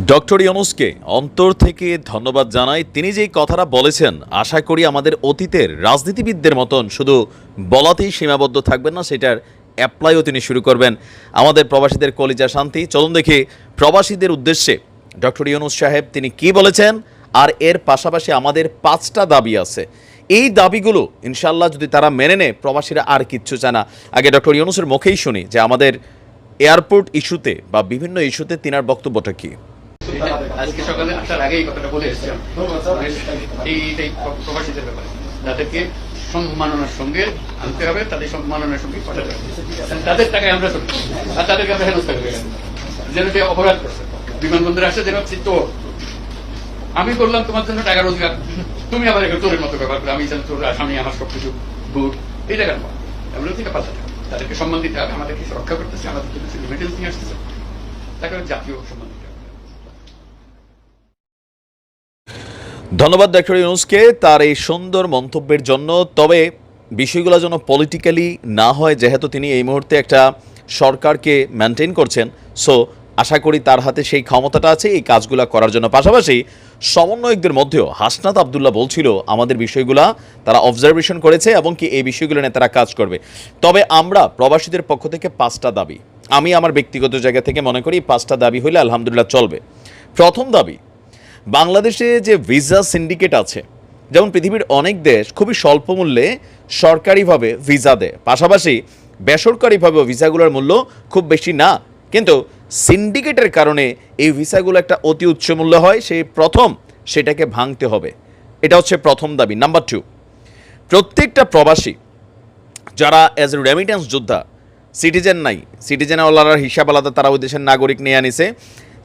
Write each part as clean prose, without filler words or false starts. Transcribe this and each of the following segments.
Doctor ইউনূসকে অন্তর থেকে ধন্যবাদ জানাই। তিনি যেই কথাটা বলেছেন, আশা করি আমাদের অতীতের রাজনীতিবিদদের মতন শুধু বলাতেই সীমাবদ্ধ থাকবেন না, সেটার অ্যাপ্লাইও তিনি শুরু করবেন। আমাদের প্রবাসীদের কলিজা শান্তি। চলুন দেখি প্রবাসীদের উদ্দেশ্যে ডক্টর ইউনূস সাহেব তিনি কি বলেছেন, আর এর পাশাপাশি আমাদের 5টা দাবি আছে। এই দাবিগুলো ইনশাল্লাহ যদি তারা মেনে নেয়, প্রবাসীরা আর কিচ্ছু চায় না। আগে ডক্টর ইউনূসের মুখেই শুনি যে আমাদের এয়ারপোর্ট ইস্যুতে বা বিভিন্ন ইস্যুতে তিনার বক্তব্যটা কী। আজকে সকালে আসার আগে এই কথাটা বলে এসেছিলাম এই প্রবাসীদের ব্যাপারে, তাদেরকে সম্মাননার সঙ্গে আনতে হবে, তাদের সম্মাননার সঙ্গে পাঠাতে হবে। তাদের টাকায় আমরা চলি আর তাদেরকে আমরা হেনস্থা করে গেলাম, যেন সে অপরাধ করছে। বিমানবন্দরে আসে যেন তো আমি করলাম তোমার জন্য টাকা রোজগার, তুমি আবার একটা চোরের মতো ব্যবহার করে, আমি যেন চোর, আমি আমার সবকিছু গুড, এই টাকার এগুলো থেকে পাঠাতে হবে। তাদেরকে সম্মান দিতে হবে, আমাদেরকে রক্ষা করতেছে, আমাদের জন্য মেডেল নিয়ে আসতেছে, তাকে জাতীয় সম্মান দিতে হবে। ধন্যবাদ ডক্টর ইউনূসকে তার এই সুন্দর মন্তব্যের জন্য। তবে বিষয়গুলো যেন পলিটিক্যালি না হয়, যেহেতু তিনি এই মুহূর্তে একটা সরকারকে মেনটেন করছেন, সো আশা করি তার হাতে সেই ক্ষমতাটা আছে এই কাজগুলো করার জন্য। পাশাপাশি সমন্বয়কদের মধ্যেও হাসনাত আবদুল্লাহ বলছিল আমাদের বিষয়গুলা তারা অবজারভেশন করেছে এবং কি এই বিষয়গুলো নিয়ে তারা কাজ করবে। তবে আমরা প্রবাসীদের পক্ষ থেকে 5টা দাবি, আমি আমার ব্যক্তিগত জায়গা থেকে মনে করি 5টা দাবি হলে আলহামদুলিল্লাহ চলবে। প্রথম দাবি, বাংলাদেশে যে ভিসা সিন্ডিকেট আছে, যেমন পৃথিবীর অনেক দেশ খুবই স্বল্প মূল্যে সরকারিভাবে ভিসা দেয়, পাশাপাশি বেসরকারিভাবেও ভিসাগুলোর মূল্য খুব বেশি না, কিন্তু সিন্ডিকেটের কারণে এই ভিসাগুলো একটা অতি উচ্চ মূল্য হয়। সেই প্রথম সেটাকে ভাঙতে হবে, এটা হচ্ছে প্রথম দাবি। নাম্বার 2, প্রত্যেকটা প্রবাসী যারা অ্যাজ এ রেমিটেন্স যোদ্ধা, সিটিজেন নাই, সিটিজেনওয়ালার হিসাব আলাদা, তারা ওই দেশের নাগরিক নিয়ে আনিছে,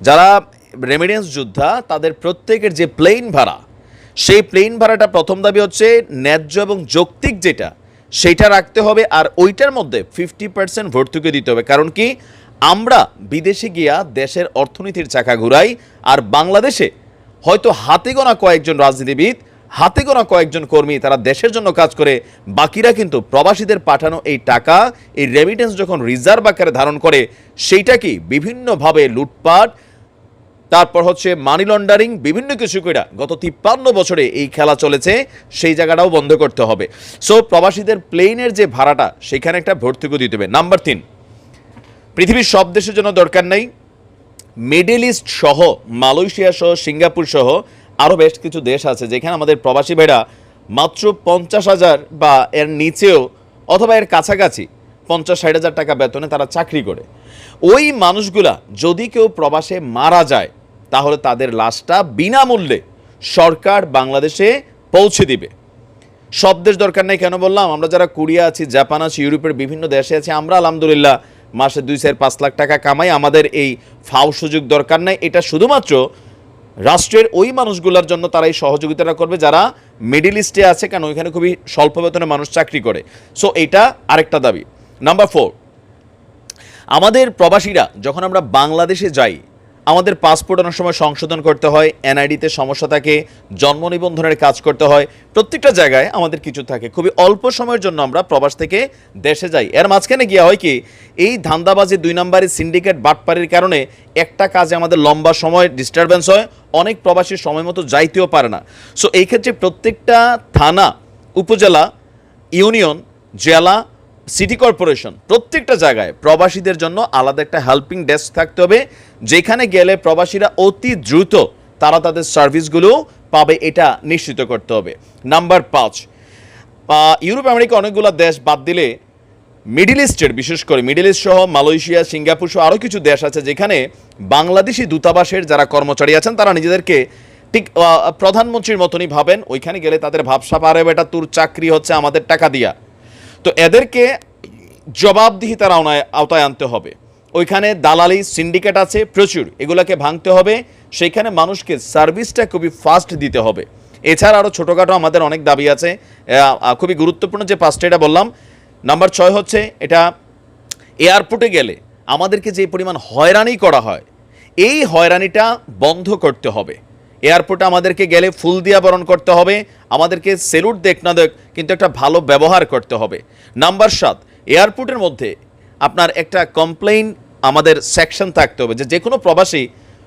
যারা রেমিটেন্স যোদ্ধা তাদের প্রত্যেকের যে প্লেন ভাড়া, সেই প্লেন ভাড়াটা প্রথম দাবি হচ্ছে ন্যায্য এবং যৌক্তিক যেটা, সেইটা রাখতে হবে। আর ওইটার মধ্যে 50% ভর্তুকি দিতে হবে। কারণ কি, আমরা বিদেশে গিয়া দেশের অর্থনীতির চাকা ঘুরাই, আর বাংলাদেশে হয়তো হাতে গোনা কয়েকজন রাজনীতিবিদ, হাতে গোনা কয়েকজন কর্মী তারা দেশের জন্য কাজ করে, বাকিরা কিন্তু প্রবাসীদের পাঠানো এই টাকা, এই রেমিটেন্স যখন রিজার্ভ আকারে ধারণ করে, সেইটা কি বিভিন্নভাবে লুটপাট, তারপর হচ্ছে মানি লন্ডারিং, বিভিন্ন কিছু করে গত 53 বছরে এই খেলা চলেছে, সেই জায়গাটাও বন্ধ করতে হবে। সো প্রবাসীদের প্লেনের যে ভাড়াটা, সেখানে একটা ভর্তুকি দিতে হবে। নাম্বার 3, পৃথিবীর সব দেশের জন্য দরকার নেই, মিডল ইস্ট সহ, মালয়েশিয়া সহ, সিঙ্গাপুর সহ আরও বেশ কিছু দেশ আছে যেখানে আমাদের প্রবাসী ভাইরা মাত্র 50,000 বা এর নিচেও অথবা এর কাছাকাছি 50-60 হাজার টাকা বেতনে তারা চাকরি করে। ওই মানুষগুলা যদি কেউ প্রবাসে মারা যায়, তাহলে তাদের লাশটা বিনামূল্যে সরকার বাংলাদেশে পৌঁছে দিবে। সব দেশ দরকার নেই কেন বললাম, আমরা যারা কোরিয়া আছি, জাপান আছি, ইউরোপের বিভিন্ন দেশে আছি, আমরা আলহামদুলিল্লাহ মাসে 2-4-5 লাখ টাকা কামাই, আমাদের এই ফাও সুযোগ দরকার নাই। এটা শুধুমাত্র রাষ্ট্রের ওই মানুষগুলোর জন্য তারা এই সহযোগিতাটা করবে যারা মিডল ইস্টে আছে, কারণ ওইখানে খুবই স্বল্প বেতনে মানুষ চাকরি করে। সো এটা আরেকটা দাবি। নাম্বার 4, আমাদের প্রবাসীরা যখন আমরা বাংলাদেশে যাই, আমাদের পাসপোর্ট অনেক সময় সংশোধন করতে হয়, এনআইডিতে সমস্যা থাকে, জন্ম নিবন্ধনের কাজ করতে হয়, প্রত্যেকটা জায়গায় আমাদের কিছু থাকে। খুবই অল্প সময়ের জন্য আমরা প্রবাস থেকে দেশে যাই, এর মাঝখানে গিয়া হয় কি, এই ধান্দাবাজি 2 নম্বরের সিন্ডিকেট বাটপাড়ির কারণে একটা কাজে আমাদের লম্বা সময় ডিস্টারবেন্স হয়, অনেক প্রবাসী সময় মতো যাইতেও পারে না। সো এই ক্ষেত্রে প্রত্যেকটা থানা, উপজেলা, ইউনিয়ন, জেলা, সিটি কর্পোরেশন, প্রত্যেকটা জায়গায় প্রবাসীদের জন্য আলাদা একটা হেল্পিং ডেস্ক থাকতে হবে, যেখানে গেলে প্রবাসীরা অতি দ্রুত তারা তাদের সার্ভিসগুলো পাবে, এটা নিশ্চিত করতে হবে। নাম্বার 5, ইউরোপ আমেরিকা অনেকগুলো দেশ বাদ দিলে মিডল ইস্টের, বিশেষ করে মিডল ইস্ট সহ মালয়েশিয়া, সিঙ্গাপুর সহ আরও কিছু দেশ আছে যেখানে বাংলাদেশি দূতাবাসের যারা কর্মচারী আছেন তারা নিজেদেরকে ঠিক প্রধানমন্ত্রীর মতনই ভাবেন। ওইখানে গেলে তাদের ভাবসা পারে, বেটা তোর চাকরি হচ্ছে আমাদের টাকা দিয়া। তো এদেরকে জবাবদিহিতার আওতায় আনতে হবে। ওইখানে দালালি সিন্ডিকেট আছে প্রচুর, এগুলোকে ভাঙতে হবে, সেইখানে মানুষকে সার্ভিসটা খুবই ফাস্ট দিতে হবে। এছাড়া আরও ছোটোখাটো আমাদের অনেক দাবি আছে, খুবই গুরুত্বপূর্ণ যে 5টা এটা বললাম। নাম্বার 6 হচ্ছে, এটা এয়ারপোর্টে গেলে আমাদেরকে যে পরিমাণ হয়রানি করা হয়, এই হয়রানিটা বন্ধ করতে হবে। এয়ারপোর্টে আমাদেরকে গেলে ফুল দিয়া বরণ করতে হবে, আমাদেরকে সেলুট দেখ না দেখ, কিন্তু একটা ভালো ব্যবহার করতে হবে। নাম্বার 7, এয়ারপোর্টের মধ্যে আপনার একটা কমপ্লেইন আমাদের সেকশন থাকতে হবে, যে কোনো প্রবাসী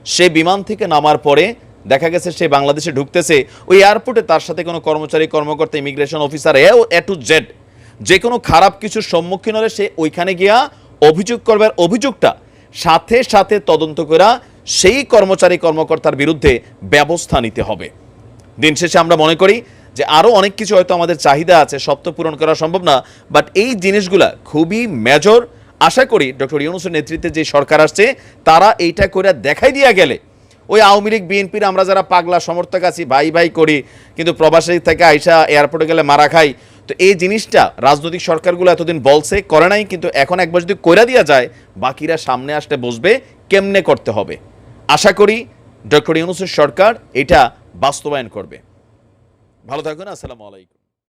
সে বিমান থেকে নামার পরে দেখা গেছে সে বাংলাদেশে ঢুকতেছে, ওই এয়ারপোর্টে তার সাথে কোনো কর্মচারী, কর্মকর্তা, immigration officer A to Z যে কোনো খারাপ কিছুর সম্মুখীন হলে সে ওইখানে গিয়া অভিযোগ করবে। আর অভিযোগটা সাথে সাথে তদন্ত করা সেই কর্মচারী, কর্মকর্তার বিরুদ্ধে ব্যবস্থা নিতে হবে। দিন শেষে আমরা মনে করি যে আরও অনেক কিছু হয়তো আমাদের চাহিদা আছে, সব তো পূরণ করা সম্ভব না, বাট এই জিনিসগুলা খুবই মেজর। আশা করি ডক্টর ইউনূসের নেতৃত্বে যে সরকার আসছে তারা এইটা করে দেখাই দিয়া গেলে ওই আওয়ামী লীগ, বিএনপির আমরা যারা পাগলা সমর্থক আছি, ভাই ভাই করি, কিন্তু প্রবাসী থেকে আইসা এয়ারপোর্টে গেলে মারা খাই, তো এই জিনিসটা রাজনৈতিক সরকারগুলো এতদিন বলছে, করে নাই, কিন্তু এখন একবার যদি কইরা দিয়া যায় বাকিরা সামনে আসতে বসবে কেমনে করতে হবে। আশা করি ডক্টর ইউনূসের সরকার এটা বাস্তবায়ন করবে। ভালো থাকুন, আসসালামু আলাইকুম।